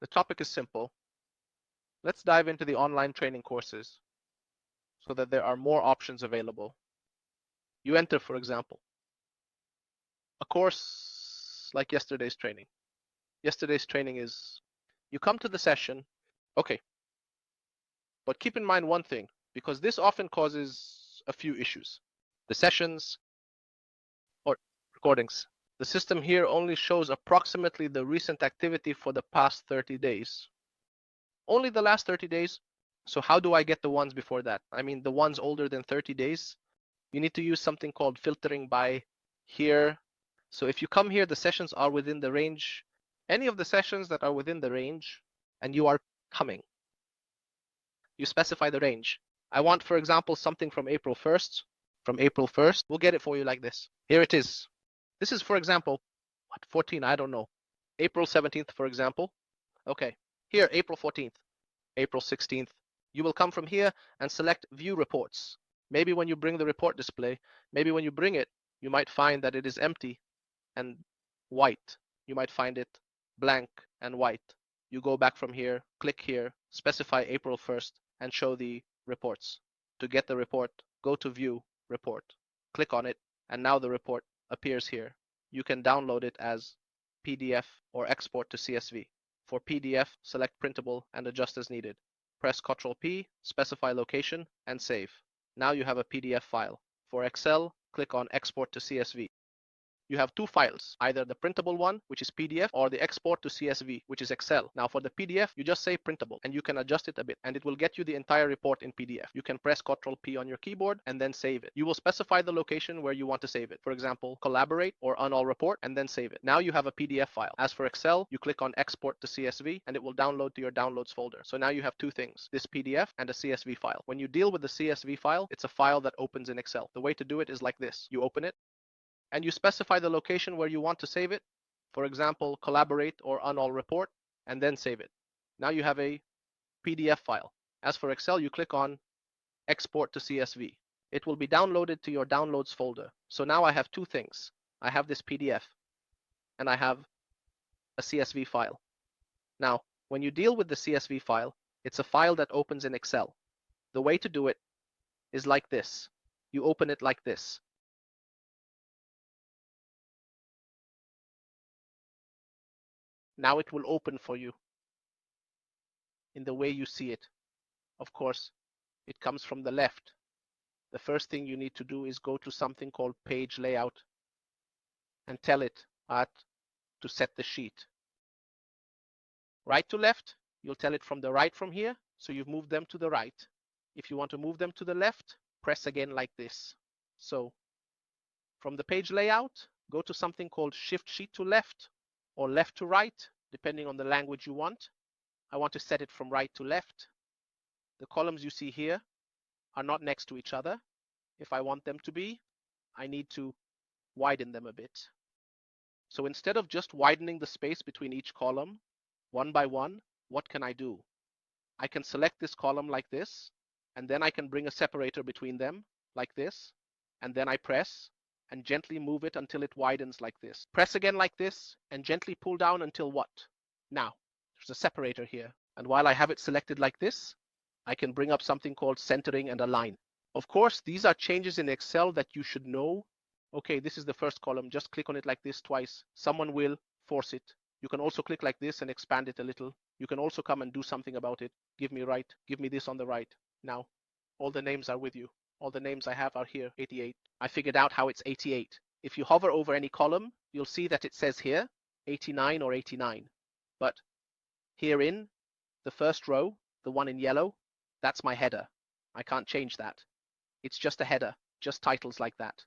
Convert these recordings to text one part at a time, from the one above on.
The topic is simple. Let's dive into the online training courses so that there are more options available. You enter, for example, a course like yesterday's training. Yesterday's training is you come to the session, okay, but keep in mind one thing, because this often causes a few issues. The sessions or recordings. The system here only shows approximately the recent activity for the past 30 days. Only the last 30 days. So how do I get the ones before that? I mean, the ones older than 30 days, you need to use something called filtering by here. So if you come here, the sessions are within the range. Any of the sessions that are within the range and you are coming, you specify the range. I want, for example, something from April 1st. From April 1st, we'll get it for you like this. Here it is. This is, for example, what, 14? I don't know. April 17th, for example. Okay. Here, April 14th, April 16th. You will come from here and select View Reports. Maybe when you bring the report display, maybe when you bring it, you might find that it is empty and white. You might find it blank and white. You go back from here, click here, specify April 1st, and show the reports. To get the report, go to View Report, click on it, and now the report appears here. You can download it as PDF or export to CSV. For PDF, select Printable and adjust as needed. Press Ctrl-P, specify location, and save. Now you have a PDF file. For Excel, click on Export to CSV. You have two files, either the printable one, which is PDF, or the export to CSV, which is Excel. Now for the PDF, you just say printable and you can adjust it a bit and it will get you the entire report in PDF. You can press Ctrl-P on your keyboard and then save it. You will specify the location where you want to save it. For example, collaborate or unall report and then save it. Now you have a PDF file. As for Excel, you click on export to CSV and it will download to your downloads folder. So now you have two things, this PDF and a CSV file. When you deal with the CSV file, it's a file that opens in Excel. The way to do it is like this. You open it, and you specify the location where you want to save it. For example, collaborate or unall report, and then save it. Now you have a PDF file. As for Excel, you click on export to CSV. It will be downloaded to your downloads folder. So now I have two things. I have this PDF and I have a CSV file. Now, when you deal with the CSV file, it's a file that opens in Excel. The way to do it is like this. You open it like this. Now it will open for you in the way you see it. Of course, it comes from the left. The first thing you need to do is go to something called page layout and tell it to set the sheet. Right to left, you'll tell it from the right from here, so you've moved them to the right. If you want to move them to the left, press again like this. So from the page layout, go to something called shift sheet to left or left to right, depending on the language you want. I want to set it from right to left. The columns you see here are not next to each other. If I want them to be, I need to widen them a bit. So instead of just widening the space between each column, one by one, what can I do? I can select this column like this, and then I can bring a separator between them like this, and then I press and gently move it until it widens like this. Press again like this and gently pull down until what? Now, there's a separator here. And while I have it selected like this, I can bring up something called centering and align. Of course, these are changes in Excel that you should know. Okay, this is the first column. Just click on it like this twice. Someone will force it. You can also click like this and expand it a little. You can also come and do something about it. Give me right. Give me this on the right. Now, all the names are with you. All the names I have are here, 88. I figured out how it's 88. If you hover over any column, you'll see that it says here 89 or 89. But here in the first row, the one in yellow, that's my header. I can't change that. It's just a header, just titles like that.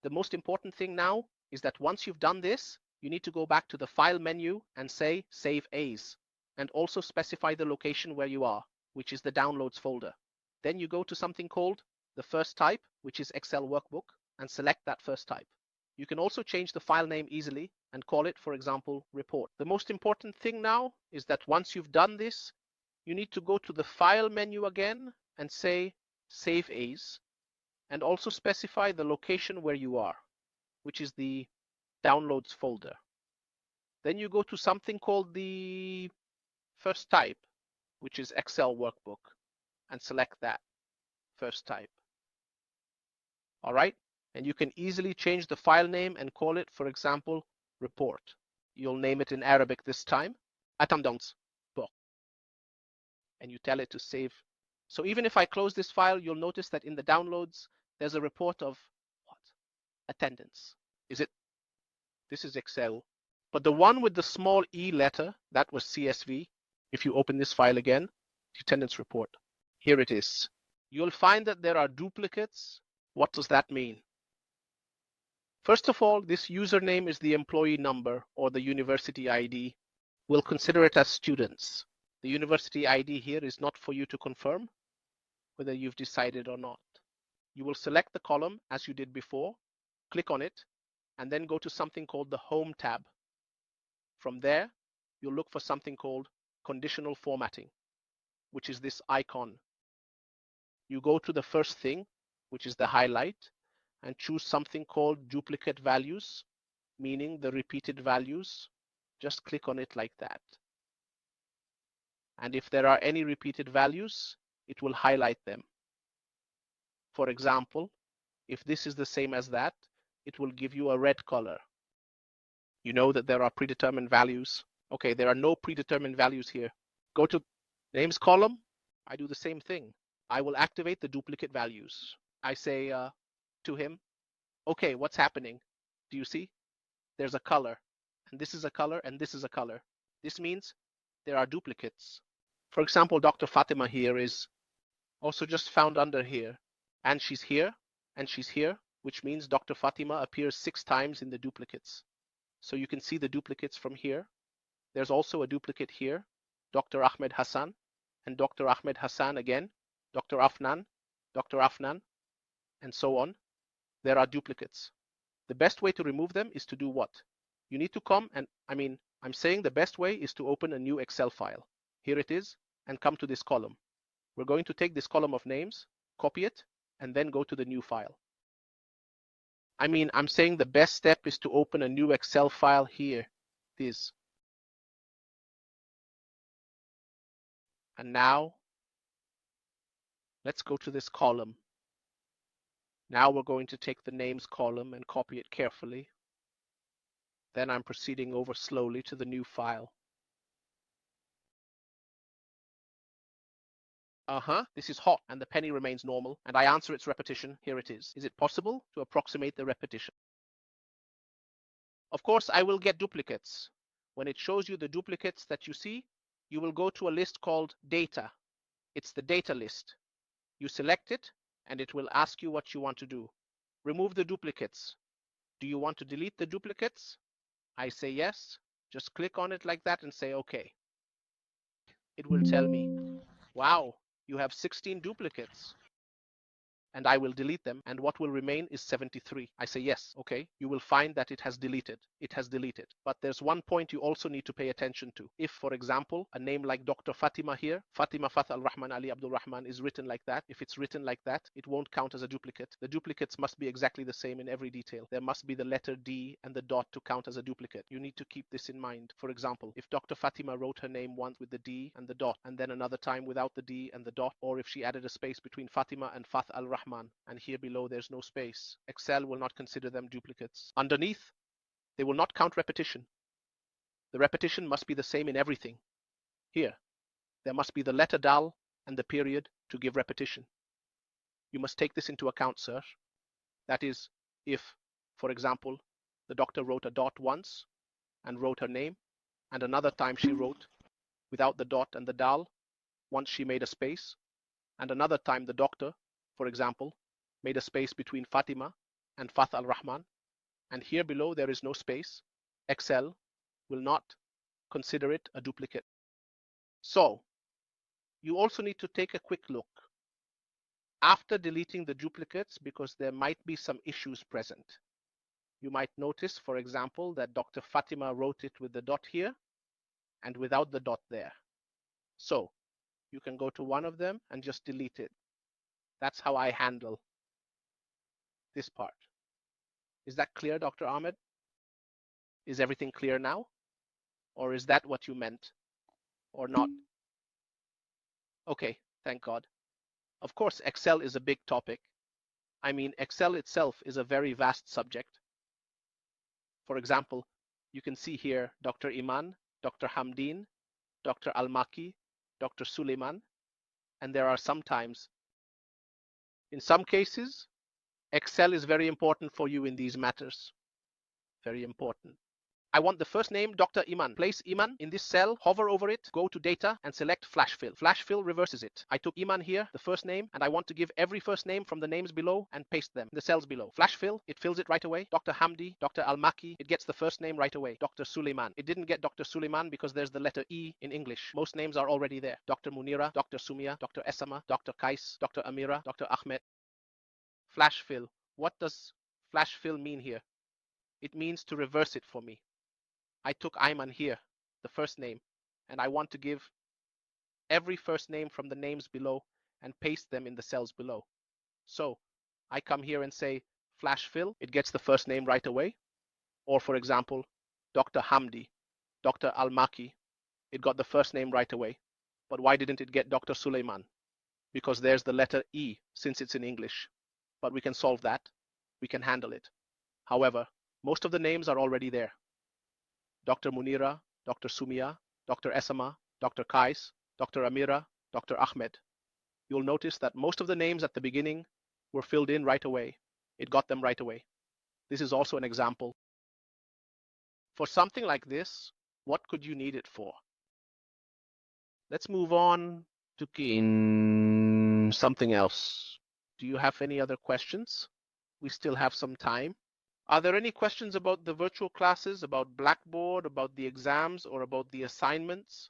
The most important thing now is that once you've done this, you need to go back to the File menu and say Save As, and also specify the location where you are, which is the Downloads folder. Then you go to something called the first type, which is Excel Workbook, and select that first type. You can also change the file name easily and call it, for example, Report. The most important thing now is that once you've done this, you need to go to the File menu again and say Save As, and also specify the location where you are, which is the Downloads folder. Then you go to something called the first type, which is Excel workbook, and select that first type. All right, and you can easily change the file name and call it, for example, report. You'll name it in Arabic this time, attendance book, and you tell it to save. So even if I close this file, you'll notice that in the downloads, there's a report of what? Attendance. Is it? This is Excel. But the one with the small e letter, that was CSV. If you open this file again, the attendance report, here it is. You'll find that there are duplicates. What does that mean? First of all, this username is the employee number or the university ID. We'll consider it as students. The university ID here is not for you to confirm whether you've decided or not. You will select the column as you did before, click on it, and then go to something called the Home tab. From there, you'll look for something called conditional formatting, which is this icon. You go to the first thing, which is the highlight, and choose something called duplicate values, meaning the repeated values. Just click on it like that. And if there are any repeated values, it will highlight them. For example, if this is the same as that, it will give you a red color. You know that there are predetermined values. Okay, there are no predetermined values here. Go to names column. I do the same thing. I will activate the duplicate values. I say to him, okay, what's happening? Do you see? There's a color, and this is a color, and this is a color. This means there are duplicates. For example, Dr. Fatima here is also just found under here, and she's here, which means Dr. Fatima appears 6 times in the duplicates. So you can see the duplicates from here. There's also a duplicate here, Dr. Ahmed Hassan, and Dr. Ahmed Hassan again, Dr. Afnan, and so on. There are duplicates. The best way to remove them is to do what? You need to come and, I'm saying the best way is to open a new Excel file. Here it is, and come to this column. We're going to take this column of names, copy it, and then go to the new file. I'm saying the best step is to open a new Excel file here. This. And now, let's go to this column. Now we're going to take the names column and copy it carefully. Then I'm proceeding over slowly to the new file. This is hot and the penny remains normal, and I answer its repetition. Here it is. Is it possible to approximate the repetition? Of course, I will get duplicates. When it shows you the duplicates that you see, you will go to a list called data. It's the data list. You select it, and it will ask you what you want to do. Remove the duplicates. Do you want to delete the duplicates? I say yes. Just click on it like that and say OK. It will tell me, wow, you have 16 duplicates. And I will delete them, and what will remain is 73. I say yes, okay. You will find that it has deleted. But there's one point you also need to pay attention to. If, for example, a name like Dr. Fatima here, Fatima Fath al-Rahman Ali Abdul Rahman, is written like that, if it's written like that, it won't count as a duplicate. The duplicates must be exactly the same in every detail. There must be the letter D and the dot to count as a duplicate. You need to keep this in mind. For example, if Dr. Fatima wrote her name once with the D and the dot, and then another time without the D and the dot, or if she added a space between Fatima and Fath al-Rahman, and here below there's no space, Excel will not consider them duplicates. Underneath, they will not count repetition. The repetition must be the same in everything. Here, there must be the letter dal and the period to give repetition. You must take this into account, sir. That is, if, for example, the doctor wrote a dot once and wrote her name, and another time she wrote without the dot and the dal, once she made a space, and another time the doctor, for example, made a space between Fatima and Fath al-Rahman, and here below there is no space, Excel will not consider it a duplicate. So, you also need to take a quick look. After deleting the duplicates, because there might be some issues present. You might notice, for example, that Dr. Fatima wrote it with the dot here and without the dot there. So, you can go to one of them and just delete it. That's how I handle this part. Is that clear, Dr. Ahmed? Is everything clear now? Or is that what you meant? or not? Okay, thank God. Of course, Excel is a big topic. I mean, Excel itself is a very vast subject. For example, you can see here Dr. Iman, Dr. Hamdeen, Dr. Almaki, Dr. Suleiman, and there are sometimes, in some cases, Excel is very important for you in these matters. Very important. I want the first name, Dr. Iman. Place Iman in this cell, hover over it, go to data and select flash fill. Flash fill reverses it. I took Iman here, the first name, and I want to give every first name from the names below and paste them in the cells below. Flash fill, it fills it right away. Dr. Hamdi, Dr. Almaki, it gets the first name right away. Dr. Suleiman. It didn't get Dr. Suleiman because there's the letter E in English. Most names are already there. Dr. Munira, Dr. Sumia, Dr. Esama, Dr. Kais, Dr. Amira, Dr. Ahmed. Flash fill. What does flash fill mean here? It means to reverse it for me. I took Ayman here, the first name, and I want to give every first name from the names below and paste them in the cells below. So I come here and say flash fill, it gets the first name right away. Or for example, Dr. Hamdi, Dr. Almaki, it got the first name right away. But why didn't it get Dr. Suleiman? Because there's the letter E since it's in English. But we can solve that. We can handle it. However, most of the names are already there. Dr. Munira, Dr. Sumia, Dr. Esama, Dr. Kais, Dr. Amira, Dr. Ahmed. You'll notice that most of the names at the beginning were filled in right away. It got them right away. This is also an example. For something like this, what could you need it for? Let's move on to something else. Do you have any other questions? We still have some time. Are there any questions about the virtual classes, about Blackboard, about the exams, or about the assignments?